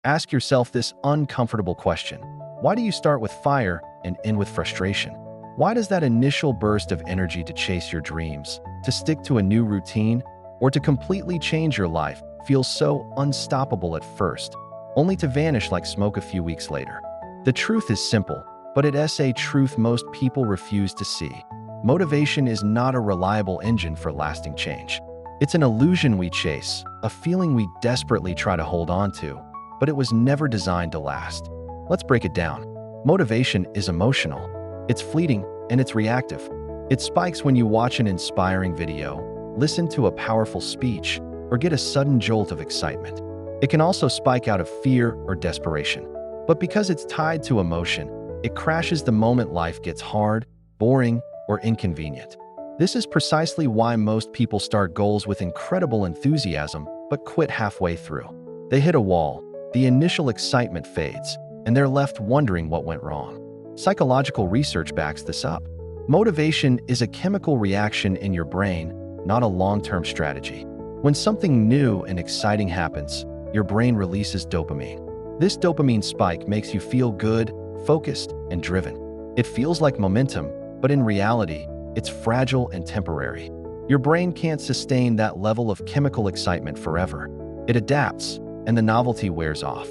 Ask yourself this uncomfortable question. Why do you start with fire and end with frustration? Why does that initial burst of energy to chase your dreams, to stick to a new routine, or to completely change your life feel so unstoppable at first, only to vanish like smoke a few weeks later? The truth is simple, but it's a truth most people refuse to see. Motivation is not a reliable engine for lasting change. It's an illusion we chase, a feeling we desperately try to hold on to, but it was never designed to last. Let's break it down. Motivation is emotional. It's fleeting and it's reactive. It spikes when you watch an inspiring video, listen to a powerful speech, or get a sudden jolt of excitement. It can also spike out of fear or desperation. But because it's tied to emotion, it crashes the moment life gets hard, boring, or inconvenient. This is precisely why most people start goals with incredible enthusiasm but quit halfway through. They hit a wall, the initial excitement fades, and they're left wondering what went wrong. Psychological research backs this up. Motivation is a chemical reaction in your brain, not a long-term strategy. When something new and exciting happens, your brain releases dopamine. This dopamine spike makes you feel good, focused, and driven. It feels like momentum, but in reality, it's fragile and temporary. Your brain can't sustain that level of chemical excitement forever. It adapts, and the novelty wears off.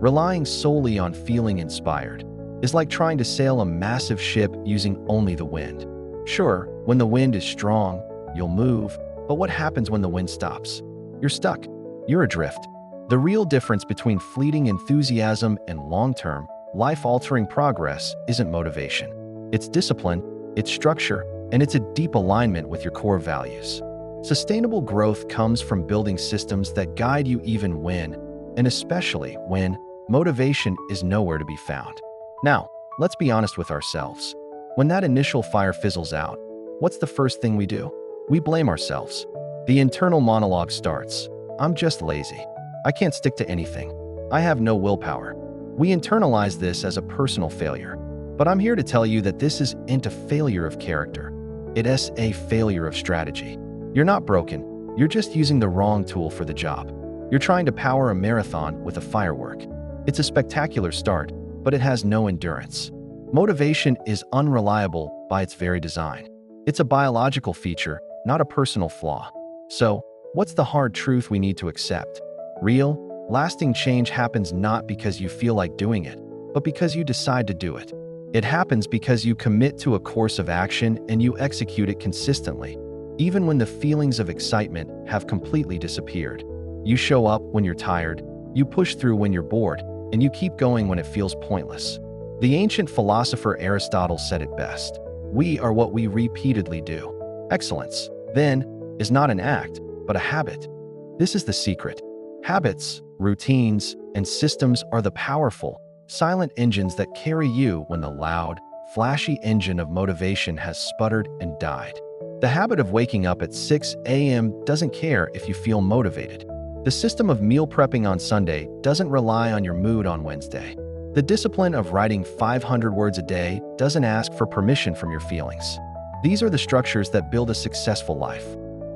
Relying solely on feeling inspired is like trying to sail a massive ship using only the wind. Sure, when the wind is strong, you'll move, but what happens when the wind stops? You're stuck. You're adrift. The real difference between fleeting enthusiasm and long-term, life-altering progress isn't motivation. It's discipline, it's structure, and it's a deep alignment with your core values. Sustainable growth comes from building systems that guide you even when, and especially when, motivation is nowhere to be found. Now, let's be honest with ourselves. When that initial fire fizzles out, what's the first thing we do? We blame ourselves. The internal monologue starts. I'm just lazy. I can't stick to anything. I have no willpower. We internalize this as a personal failure. But I'm here to tell you that this isn't a failure of character. It's a failure of strategy. You're not broken. You're just using the wrong tool for the job. You're trying to power a marathon with a firework. It's a spectacular start, but it has no endurance. Motivation is unreliable by its very design. It's a biological feature, not a personal flaw. So, what's the hard truth we need to accept? Real, lasting change happens not because you feel like doing it, but because you decide to do it. It happens because you commit to a course of action and you execute it consistently, even when the feelings of excitement have completely disappeared. You show up when you're tired, you push through when you're bored, and you keep going when it feels pointless. The ancient philosopher Aristotle said it best. We are what we repeatedly do. Excellence, then, is not an act, but a habit. This is the secret. Habits, routines, and systems are the powerful, silent engines that carry you when the loud, flashy engine of motivation has sputtered and died. The habit of waking up at 6 a.m. doesn't care if you feel motivated. The system of meal prepping on Sunday doesn't rely on your mood on Wednesday. The discipline of writing 500 words a day doesn't ask for permission from your feelings. These are the structures that build a successful life.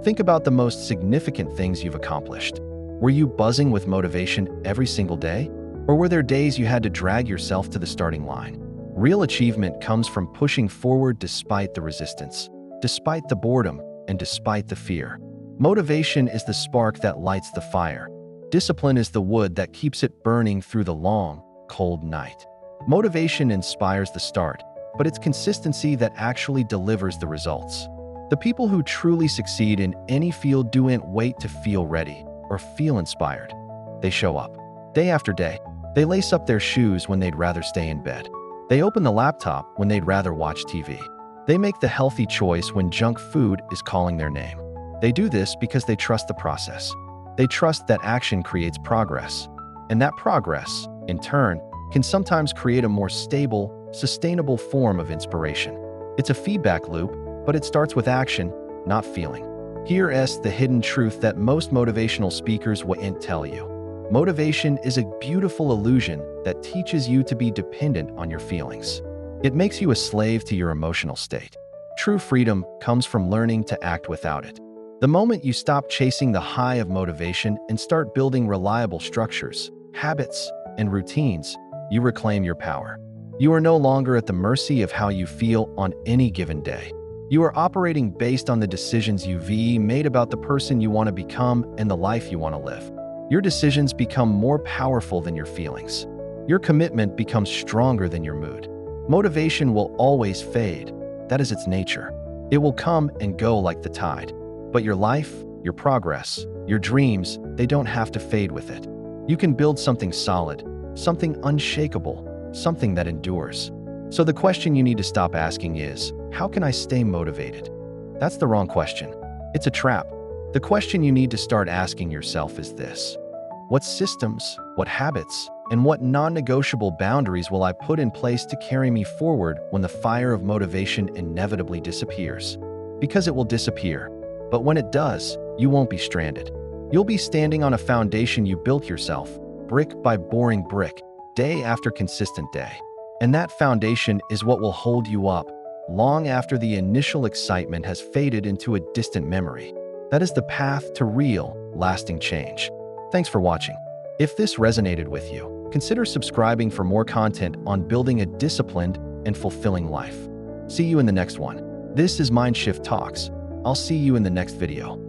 Think about the most significant things you've accomplished. Were you buzzing with motivation every single day? Or were there days you had to drag yourself to the starting line? Real achievement comes from pushing forward despite the resistance, despite the boredom, and despite the fear. Motivation is the spark that lights the fire. Discipline is the wood that keeps it burning through the long, cold night. Motivation inspires the start, but it's consistency that actually delivers the results. The people who truly succeed in any field don't wait to feel ready or feel inspired. They show up, day after day. They lace up their shoes when they'd rather stay in bed. They open the laptop when they'd rather watch TV. They make the healthy choice when junk food is calling their name. They do this because they trust the process. They trust that action creates progress. And that progress, in turn, can sometimes create a more stable, sustainable form of inspiration. It's a feedback loop, but it starts with action, not feeling. Here's the hidden truth that most motivational speakers won't tell you. Motivation is a beautiful illusion that teaches you to be dependent on your feelings. It makes you a slave to your emotional state. True freedom comes from learning to act without it. The moment you stop chasing the high of motivation and start building reliable structures, habits, and routines, you reclaim your power. You are no longer at the mercy of how you feel on any given day. You are operating based on the decisions you've made about the person you want to become and the life you want to live. Your decisions become more powerful than your feelings. Your commitment becomes stronger than your mood. Motivation will always fade. That is its nature. It will come and go like the tide. But your life, your progress, your dreams, they don't have to fade with it. You can build something solid, something unshakable, something that endures. So the question you need to stop asking is, how can I stay motivated? That's the wrong question. It's a trap. The question you need to start asking yourself is this: what systems, what habits, and what non-negotiable boundaries will I put in place to carry me forward when the fire of motivation inevitably disappears? Because it will disappear. But when it does, you won't be stranded. You'll be standing on a foundation you built yourself, brick by boring brick, day after consistent day. And that foundation is what will hold you up long after the initial excitement has faded into a distant memory. That is the path to real, lasting change. Thanks for watching. If this resonated with you, consider subscribing for more content on building a disciplined and fulfilling life. See you in the next one. This is Mindshift Talks. I'll see you in the next video.